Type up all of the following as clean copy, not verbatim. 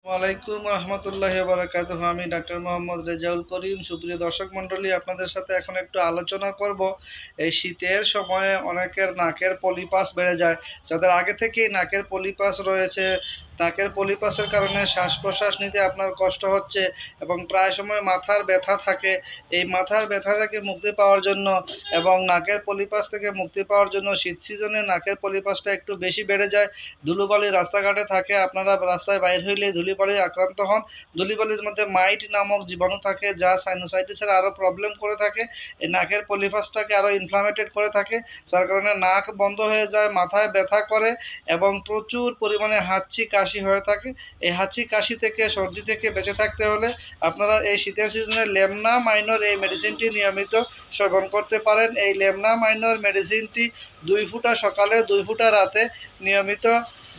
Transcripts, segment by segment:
ওয়ালাইকুম রহমতুল্লাহি ওয়া বারাকাতুহু। আমি ডাক্তার মোহাম্মদ রেজাউল করিম। সুপ্রিয় দর্শক মণ্ডলী, আপনাদের সাথে এখন একটু আলোচনা করব। এই শীতের সময়ে অনেকের নাকের পলিপাস বেড়ে যায়। যাদের আগে থেকেই নাকের পলিপাস রয়েছে, নাকের পলিপাসের কারণে শ্বাস প্রশ্বাস নিতে আপনার কষ্ট হচ্ছে এবং প্রায় সময় মাথার ব্যথা থাকে। এই মাথার ব্যথা থেকে মুক্তি পাওয়ার জন্য এবং নাকের পলিপাস থেকে মুক্তি পাওয়ার জন্য শীত সিজনে নাকের পলিপাসটা একটু বেশি বেড়ে যায়। ধুলোবালি রাস্তাঘাটে থাকে, আপনারা রাস্তায় বাইর হইলে ধুলিবালি আক্রান্ত হন। ধুলিবালির মধ্যে মাইট নামক জীবাণু থাকে, যা সাইনোসাইটিসের আরও প্রবলেম করে থাকে। এই নাকের পলিপাসটাকে আরও ইনফ্লামেটেড করে থাকে, যার কারণে নাক বন্ধ হয়ে যায়, মাথায় ব্যথা করে এবং প্রচুর পরিমাণে হাঁচি কাশি হয়ে থাকে। এই হাঁচি কাশি থেকে, সর্দি থেকে বেঁচে থাকতে হলে আপনারা এই শীতের সিজনে লেমনা মাইনর এই মেডিসিনটি নিয়মিত সেবন করতে পারেন। এই লেমনা মাইনর মেডিসিনটি 2 ফুঁটা সকালে 2 ফুঁটা রাতে নিয়মিত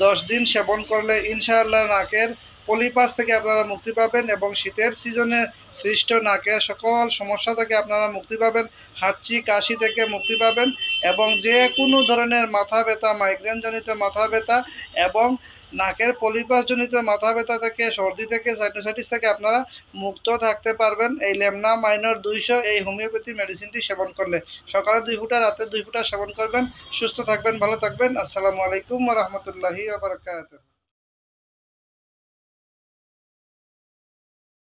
10 দিন সেবন করলে ইনশাআল্লাহ নাকের পলিপাস থেকে আপনারা মুক্তি পাবেন এবং শীতের সিজনে সৃষ্ট নাকের সকল সমস্যা থেকে আপনারা মুক্তি পাবেন, হাঁচি কাশি থেকে মুক্তি পাবেন এবং যে কোনো ধরনের মাথা ব্যথা, মাইগ্রেনজনিত মাথা ব্যথা এবং নাকের পলিপাসজনিত মাথা ব্যথা থেকে, সর্দি থেকে, সাইনোসাইটিস থেকে আপনারা মুক্ত থাকতে পারবেন এই লেমনা মাইনর 200 এই হোমিওপ্যাথি মেডিসিনটি সেবন করলে। সকালে 2 ফুঁটা, রাতে 2 ফুঁটা সেবন করবেন। সুস্থ থাকবেন, ভালো থাকবেন। আসসালামু আলাইকুম ওয়া রাহমাতুল্লাহি ওয়া বারাকাতুহু।